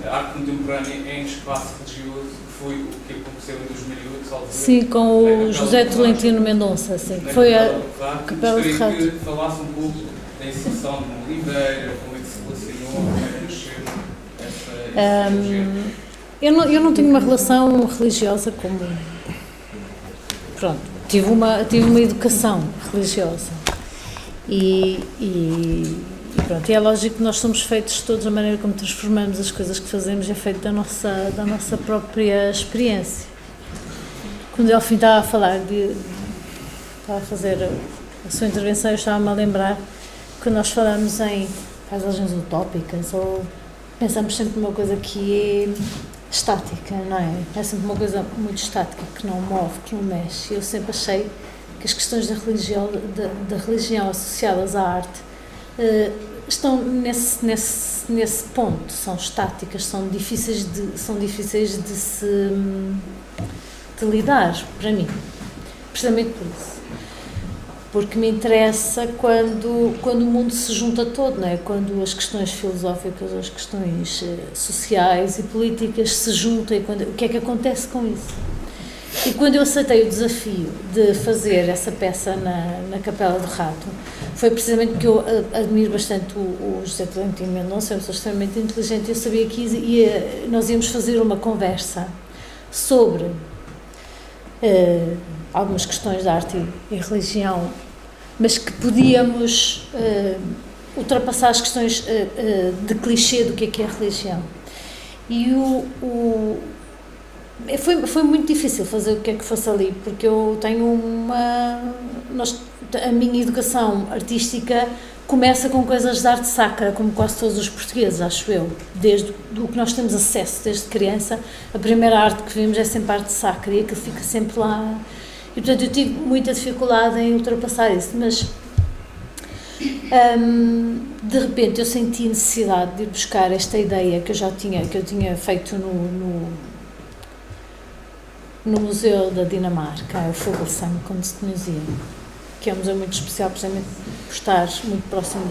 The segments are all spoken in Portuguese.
a arte contemporânea em espaço religioso, que foi o que aconteceu em 2008, salvo erro. Sim, com o José Tolentino Mendonça, sim. Foi a Capela de Rato. Gostaria que falasse um pouco da inserção de uma Oliveira, como é que se relacionou, como é que nasceu essa projeto. Eu não tenho uma relação religiosa como... Pronto, tive uma educação religiosa. E pronto, e é lógico que nós somos feitos todos, a maneira como transformamos as coisas que fazemos é feito da nossa própria experiência. Quando ele ao fim estava a falar, estava a fazer a sua intervenção, eu estava-me a lembrar que nós falamos em paisagens utópicas ou pensamos sempre numa coisa que é estática, não é? É sempre uma coisa muito estática, que não move, que não mexe. Eu sempre achei que as questões da religião associadas à arte estão nesse ponto, são estáticas, são difíceis de lidar, para mim, precisamente por isso. Porque me interessa quando o mundo se junta todo, não é? Quando as questões filosóficas, as questões sociais e políticas se juntam, e o que é que acontece com isso? E quando eu aceitei o desafio de fazer essa peça na Capela do Rato, foi precisamente porque eu admiro bastante o José Tolentino Mendonça, é uma pessoa extremamente inteligente, e eu sabia que nós íamos fazer uma conversa sobre algumas questões de arte e religião, mas que podíamos ultrapassar as questões de clichê do que é minha religião. E foi muito difícil fazer o que é que fosse ali, porque eu tenho a minha educação artística começa com coisas de arte sacra, como quase todos os portugueses, acho eu. Desde o que nós temos acesso desde criança, a primeira arte que vimos é sempre arte sacra e aquilo fica sempre lá. E portanto eu tive muita dificuldade em ultrapassar isso, mas de repente eu senti necessidade de ir buscar esta ideia que eu tinha feito no Museu da Dinamarca, o Fuglsang, como se conhecia, que é um museu muito especial, precisamente por estar muito próximo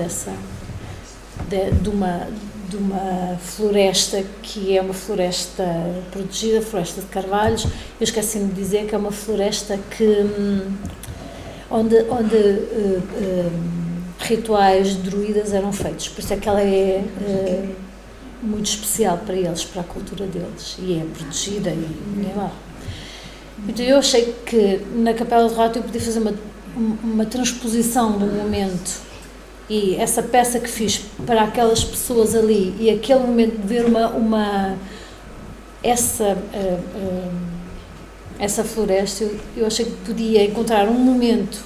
de uma floresta que é uma floresta protegida, floresta de carvalhos. Eu esqueci-me de dizer que é uma floresta onde rituais druidas eram feitos, por isso é que ela é muito especial para eles, para a cultura deles, e é protegida e lá. Então eu achei que na Capela do Rato eu podia fazer uma transposição do momento, e essa peça que fiz para aquelas pessoas ali e aquele momento de ver essa floresta, eu achei que podia encontrar um momento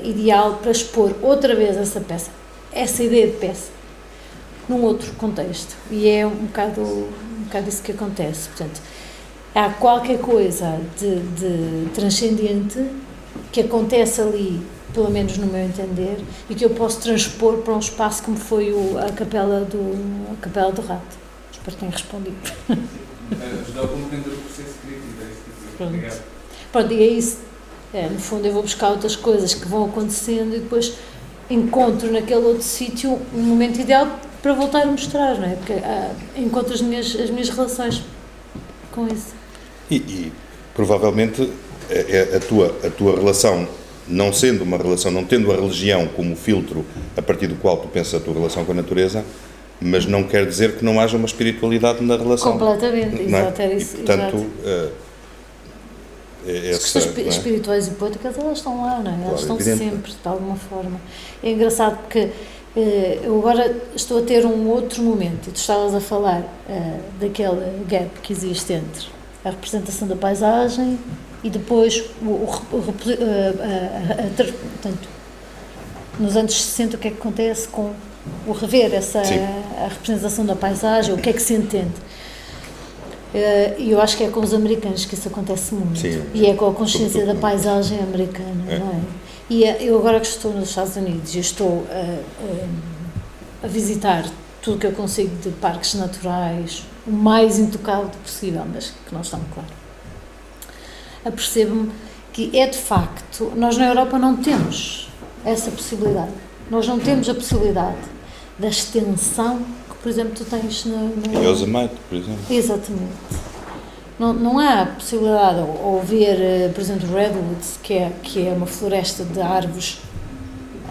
ideal para expor outra vez essa peça, essa ideia de peça, num outro contexto, e é um bocado isso que acontece. Portanto, há qualquer coisa de transcendente que acontece ali, pelo menos no meu entender, e que eu posso transpor para um espaço como foi a Capela do Rato. Espero que tenha respondido. Ajudar a compreender o processo criativo, é isso que eu digo. Pronto, e é isso. No fundo eu vou buscar outras coisas que vão acontecendo e depois encontro naquele outro sítio um momento ideal para voltar a mostrar, não é? Porque encontro as minhas relações com isso. E provavelmente a tua relação, não sendo uma relação, não tendo a religião como filtro a partir do qual tu pensas a tua relação com a natureza, mas não quer dizer que não haja uma espiritualidade na relação. Completamente, exato, era isso. E, portanto, as questões espirituais e poéticas, elas estão lá, não é? Elas estão sempre, de alguma forma. É engraçado porque eu agora estou a ter um outro momento, e tu estavas a falar daquele gap que existe entre a representação da paisagem e depois portanto, nos anos 60 o que é que acontece com o rever a representação da paisagem, o que é que se entende. E eu acho que é com os americanos que isso acontece muito. Sim, e é com a consciência da paisagem americana, não é? E eu agora que estou nos Estados Unidos e estou a visitar tudo o que eu consigo de parques naturais, o mais intocado possível, mas que não estão, claro. Apercebo-me que é de facto, nós na Europa não temos essa possibilidade. Nós não temos a possibilidade da extensão que por exemplo, tu tens no Yosemite, por exemplo. Exatamente. Não há possibilidade, ou ver, por exemplo, Redwoods, que é uma floresta de árvores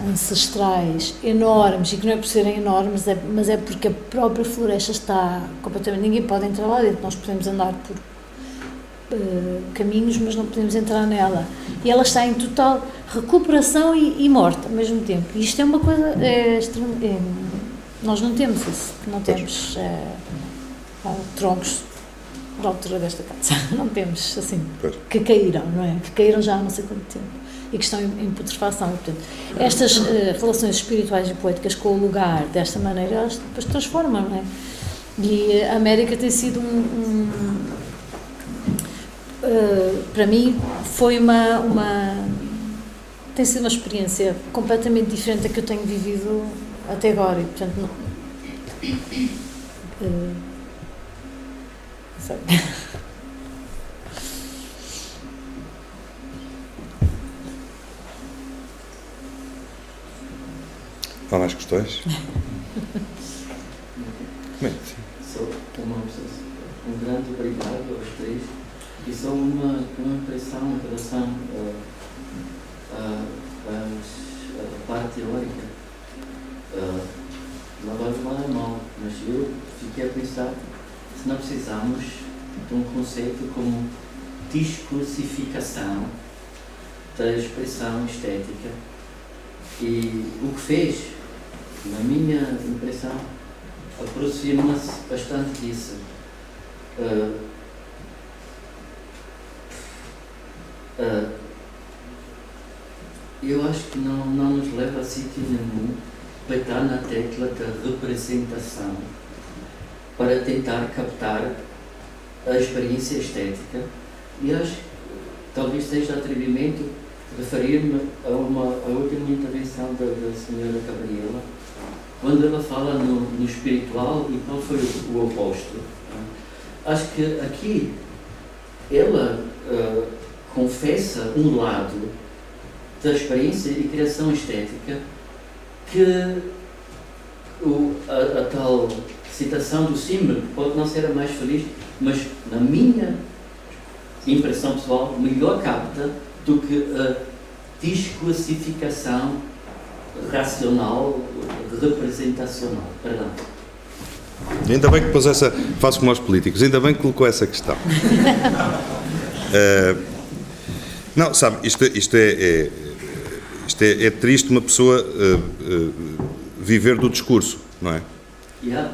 ancestrais enormes, e que não é por serem enormes, mas é porque a própria floresta está completamente... Ninguém pode entrar lá dentro, nós podemos andar por caminhos, mas não podemos entrar nela. E ela está em total recuperação e morte ao mesmo tempo. E isto é uma coisa... nós não temos isso, não temos troncos da altura desta casa, não temos, assim, que caíram, não é? Que caíram já há não sei quanto tempo e que estão em putrefação. E, portanto, estas relações espirituais e poéticas com o lugar, desta maneira, elas depois transformam, não é? E a América tem sido para mim, foi tem sido uma experiência completamente diferente da que eu tenho vivido até agora, e, portanto, não sei. Há mais questões? Comente. Só um grande obrigado aos três, e só uma impressão em relação à parte teórica. Lavar o mal é mau, mas eu fiquei a pensar se não precisamos de um conceito como discursificação da expressão estética, e o que fez, na minha impressão, aproxima-se bastante disso. Eu acho que não nos leva a sítio nenhum bater na tecla da representação para tentar captar a experiência estética, e acho que talvez seja atrevimento referir-me a última intervenção da senhora Gabriela, quando ela fala no espiritual e qual foi o oposto. Acho que aqui ela confessa um lado da experiência e criação estética que a tal citação do Simmel pode não ser a mais feliz, mas na minha impressão pessoal melhor capta do que a discursificação racional, representacional. Perdão. Ainda bem que pôs essa... Faço como aos políticos, ainda bem que colocou essa questão. Não, sabe, isto é triste uma pessoa viver do discurso, não é? Yeah.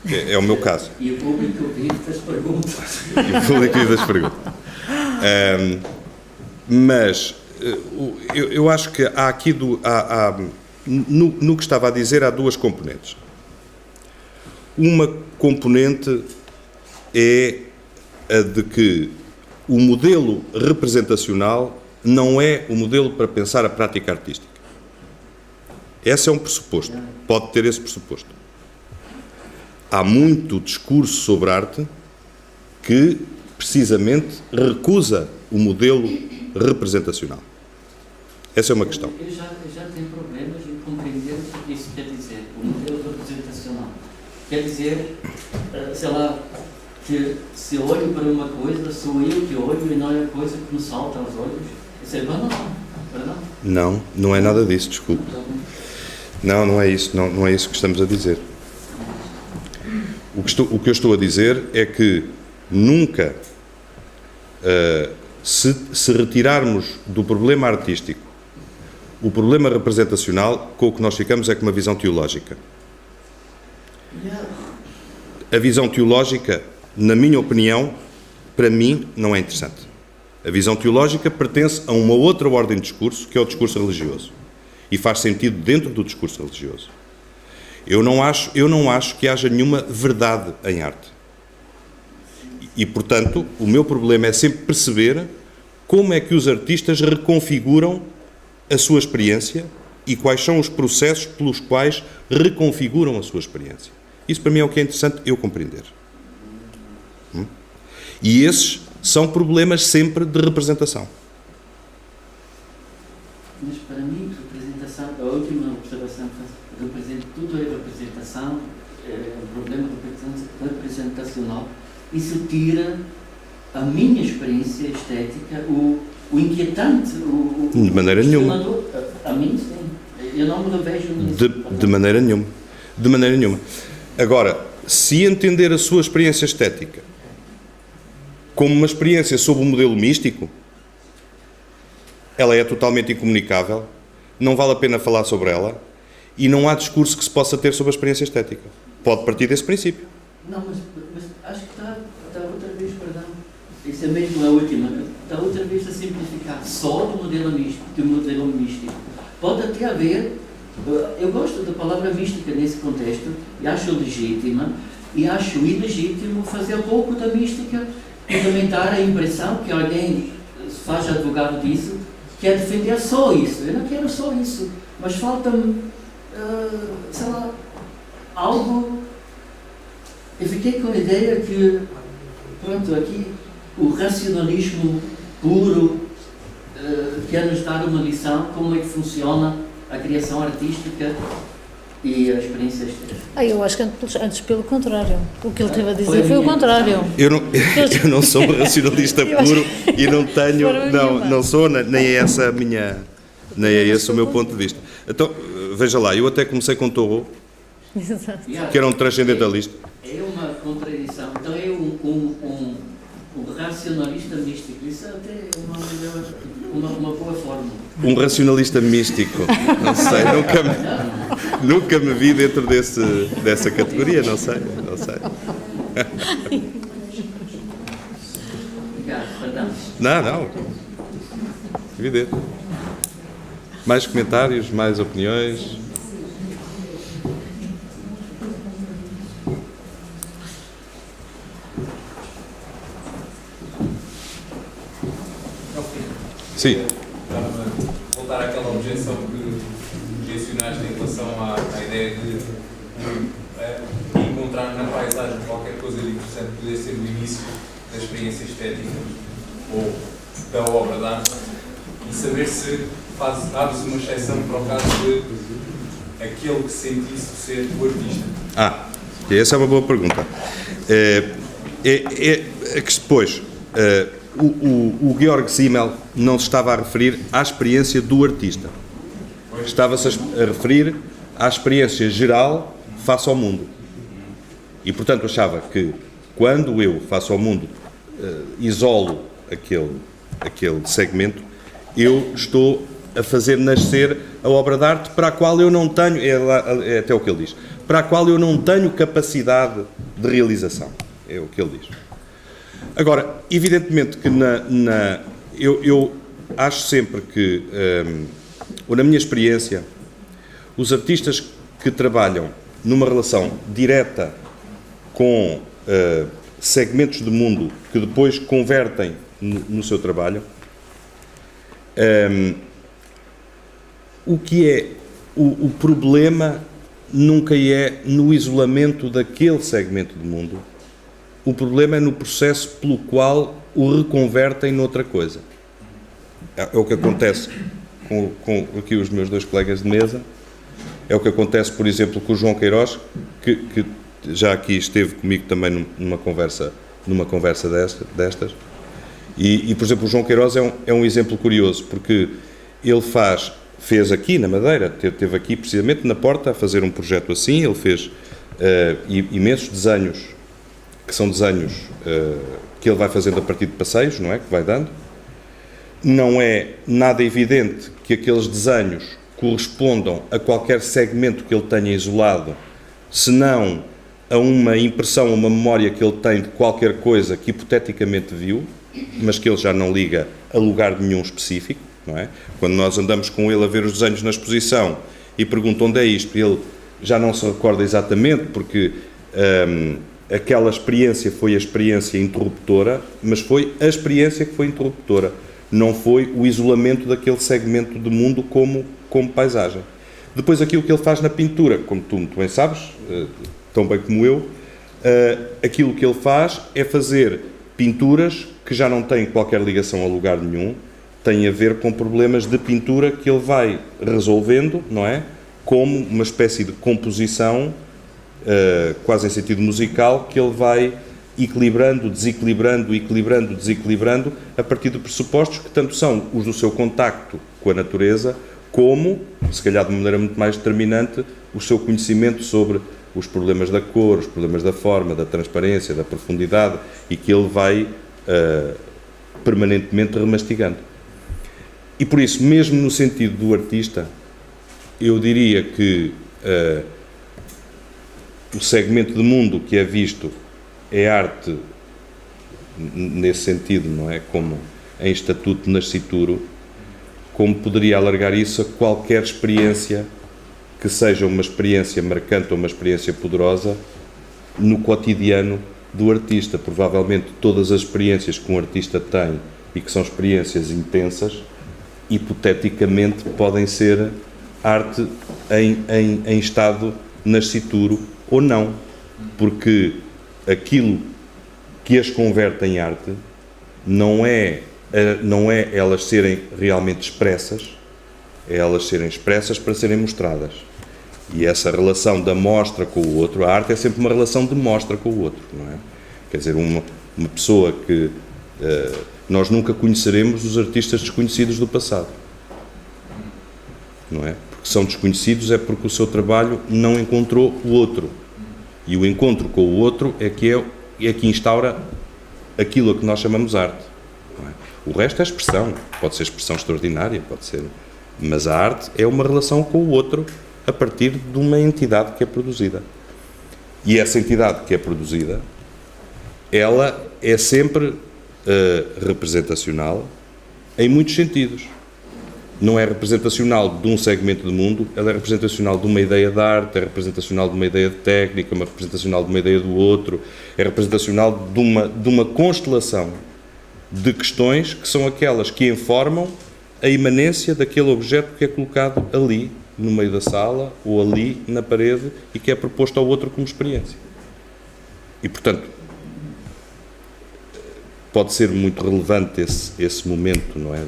É o meu caso. E o público vive das perguntas. E o público vive das perguntas. Mas eu acho que há aqui, no que estava a dizer, há duas componentes. Uma componente é a de que o modelo representacional não é o modelo para pensar a prática artística. Esse é um pressuposto. Pode ter esse pressuposto. Há muito discurso sobre arte que, precisamente, recusa o modelo representacional. Essa é uma questão. Eu já tenho problemas em compreender o que isso quer dizer, o modelo representacional. Quer dizer, sei lá, que se eu olho para uma coisa, sou eu que olho e não é a coisa que me salta aos olhos. Isso é banal, não? Não é nada disso, desculpe. Não é isso, não é isso que estamos a dizer. O que eu estou a dizer é que nunca, se retirarmos do problema artístico o problema representacional, com o que nós ficamos é com uma visão teológica. A visão teológica, na minha opinião, para mim, não é interessante. A visão teológica pertence a uma outra ordem de discurso, que é o discurso religioso. E faz sentido dentro do discurso religioso. Eu não acho que haja nenhuma verdade em arte. E, portanto, o meu problema é sempre perceber como é que os artistas reconfiguram a sua experiência e quais são os processos pelos quais reconfiguram a sua experiência. Isso, para mim, é o que é interessante eu compreender. E esses são problemas sempre de representação. Mas, para mim, representação, a última observação, tudo é representação, representacional, isso tira a minha experiência estética, o inquietante, de maneira nenhuma. A mim, sim. Eu não me revejo nisso. De maneira nenhuma. De maneira nenhuma. Agora, se entender a sua experiência estética como uma experiência sob o modelo místico, ela é totalmente incomunicável, não vale a pena falar sobre ela e não há discurso que se possa ter sobre a experiência estética. Pode partir desse princípio. Não, mas acho que está outra vez, perdão. Isso é mesmo a última. Está outra vez a simplificar só do modelo místico. Pode até haver, eu gosto da palavra mística nesse contexto, e acho legítima, e acho ilegítimo fazer pouco da mística e aumentar a impressão que alguém se faz advogado disso, quer defender só isso. Eu não quero só isso, mas falta-me, sei lá, algo. Eu fiquei com a ideia que, pronto, aqui o racionalismo puro quer nos dar uma lição como é que funciona a criação artística e a experiência estética. Eu acho que antes pelo contrário. O que ele teve a dizer foi o contrário. Eu não sou um racionalista puro e não tenho, não sou, nem é essa a minha, nem é esse o meu ponto de vista. Então, veja lá, eu até comecei com Thoreau, que era um transcendentalista. É uma contradição. Então é um racionalista místico. Isso até é uma boa forma. Um racionalista místico. Não sei, nunca me vi dentro dessa categoria, não sei. Não. Evidente. Mais comentários, mais opiniões. Sim. Voltar àquela objeção que mencionaste em relação à ideia de encontrar na paisagem qualquer coisa de interessante poder ser o início da experiência estética ou da obra de arte e saber se abres uma exceção para o caso de aquele que sentisse ser o artista. Essa é uma boa pergunta. Depois, o Georg Simmel não se estava a referir à experiência do artista. Estava-se a referir à experiência geral face ao mundo. E, portanto, achava que quando eu, face ao mundo, isolo aquele segmento, eu estou a fazer nascer a obra de arte para a qual eu não tenho, é até o que ele diz, para a qual eu não tenho capacidade de realização. É o que ele diz. Agora, evidentemente que eu acho sempre que, ou na minha experiência, os artistas que trabalham numa relação direta com segmentos do mundo que depois convertem no seu trabalho, o que é o problema nunca é no isolamento daquele segmento do mundo. O problema é no processo pelo qual o reconvertem noutra coisa. É o que acontece com aqui os meus dois colegas de mesa, é o que acontece, por exemplo, com o João Queiroz, que já aqui esteve comigo também numa conversa destas. E, por exemplo, o João Queiroz é um exemplo curioso, porque ele fez aqui na Madeira, esteve aqui precisamente na Porta a fazer um projeto assim, ele fez imensos desenhos, que são desenhos que ele vai fazendo a partir de passeios, não é? Que vai dando. Não é nada evidente que aqueles desenhos correspondam a qualquer segmento que ele tenha isolado, senão a uma impressão, uma memória que ele tem de qualquer coisa que hipoteticamente viu, mas que ele já não liga a lugar nenhum específico, não é? Quando nós andamos com ele a ver os desenhos na exposição e perguntam onde é isto, ele já não se recorda exatamente, porque aquela experiência foi a experiência interruptora, mas foi a experiência que foi interruptora, não foi o isolamento daquele segmento do mundo como paisagem. Depois aquilo que ele faz na pintura, como tu muito bem sabes, tão bem como eu, aquilo que ele faz é fazer pinturas que já não têm qualquer ligação a lugar nenhum, têm a ver com problemas de pintura que ele vai resolvendo, não é? Como uma espécie de composição quase em sentido musical, que ele vai equilibrando, desequilibrando, equilibrando, desequilibrando, a partir de pressupostos que tanto são os do seu contacto com a natureza, como, se calhar de uma maneira muito mais determinante, o seu conhecimento sobre os problemas da cor, os problemas da forma, da transparência, da profundidade, e que ele vai permanentemente remastigando. E por isso, mesmo no sentido do artista, eu diria que o segmento de mundo que é visto é arte, nesse sentido, não é? Como em estatuto nascituro, como poderia alargar isso a qualquer experiência que seja uma experiência marcante ou uma experiência poderosa no cotidiano do artista. Provavelmente todas as experiências que um artista tem e que são experiências intensas, hipoteticamente podem ser arte em estado nascituro ou não, porque aquilo que as converte em arte não é elas serem realmente expressas, é elas serem expressas para serem mostradas. E essa relação da mostra com o outro, a arte é sempre uma relação de mostra com o outro, não é? Quer dizer, uma pessoa que... nós nunca conheceremos os artistas desconhecidos do passado, não é? Porque são desconhecidos é porque o seu trabalho não encontrou o outro. E o encontro com o outro é que instaura aquilo a que nós chamamos arte. Não é? O resto é expressão, pode ser expressão extraordinária, pode ser... Mas a arte é uma relação com o outro a partir de uma entidade que é produzida. E essa entidade que é produzida, ela é sempre representacional em muitos sentidos. Não é representacional de um segmento do mundo, ela é representacional de uma ideia de arte, é representacional de uma ideia de técnica, é representacional de uma ideia do outro, é representacional de uma constelação de questões que são aquelas que informam a imanência daquele objeto que é colocado ali, no meio da sala, ou ali, na parede, e que é proposto ao outro como experiência. E, portanto, pode ser muito relevante esse momento, não é,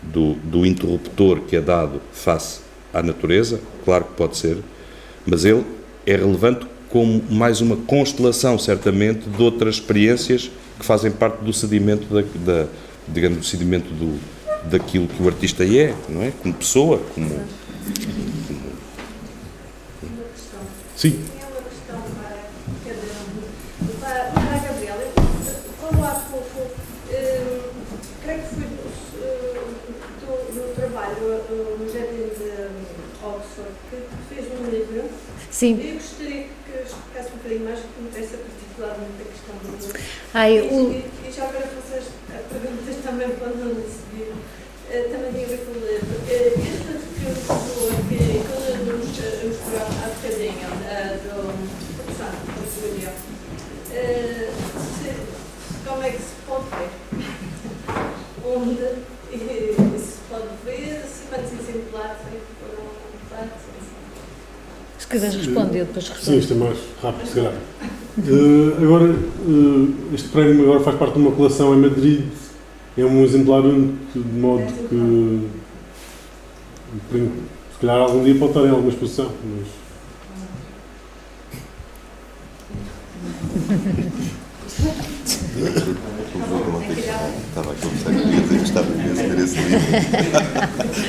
do interruptor que é dado face à natureza, claro que pode ser, mas ele é relevante como mais uma constelação, certamente, de outras experiências que fazem parte do sedimento digamos, do sedimento daquilo que o artista é, não é? Como pessoa, como... Sim. É uma questão para cada um. Para a Gabriela, falou há pouco, creio que foi do trabalho no Jardim de Oxford, que fez um livro. Sim. Eu gostaria que explicasse um bocadinho mais, que me interessa particularmente a questão do livro. E já agora faço as perguntas também quando não decidir. Também tem a ver com o livro. Esta pessoa que quando nos mostrou há bocadinho do Santo William, como é que se pode ver? Onde se pode ver? Quantos exemplares foram feitos? Se quiseres responder, depois Sim, responde. isto é mais rápido, se calhar. Agora, este prémio agora faz parte de uma coleção em Madrid. É um exemplar único, de modo que, se calhar, algum dia pode estar em alguma exposição. Mas... Estava a conversar com ele, gostava de ver esse livro.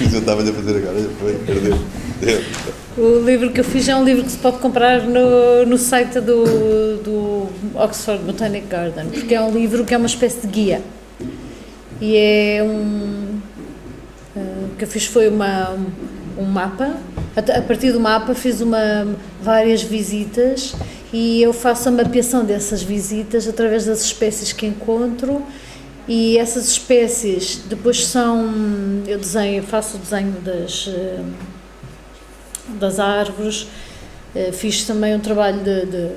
Mas eu estava-lhe a fazer agora, foi perder. O livro que eu fiz é um livro que se pode comprar no site do Oxford Botanic Garden, porque é um livro que é uma espécie de guia. E é o que eu fiz foi um mapa. A partir do mapa fiz várias visitas e eu faço a mapeação dessas visitas através das espécies que encontro, e essas espécies depois eu faço o desenho das árvores. Fiz também um trabalho de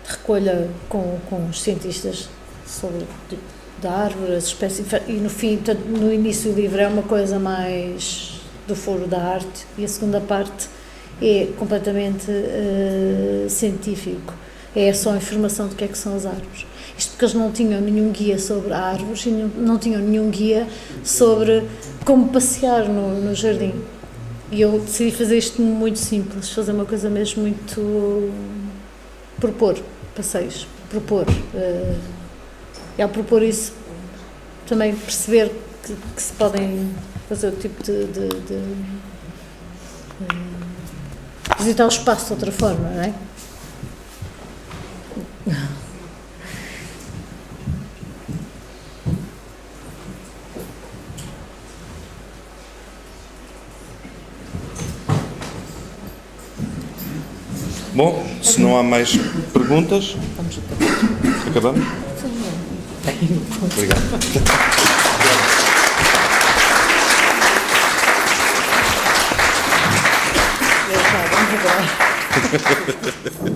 recolha com os cientistas sobre da árvore, as espécies, e no fim, no início do livro é uma coisa mais do foro da arte, e a segunda parte é completamente científico, é só informação do que é que são as árvores. Isto porque eles não tinham nenhum guia sobre árvores e não tinham nenhum guia sobre como passear no jardim. E eu decidi fazer isto muito simples, fazer uma coisa mesmo muito... propor passeios, propor. E ao propor isso, também perceber que se podem fazer o tipo de visitar o espaço de outra forma, não é? Bom, se não há mais perguntas, Vamos acabar. acabamos? Obrigado. Vamos acabar.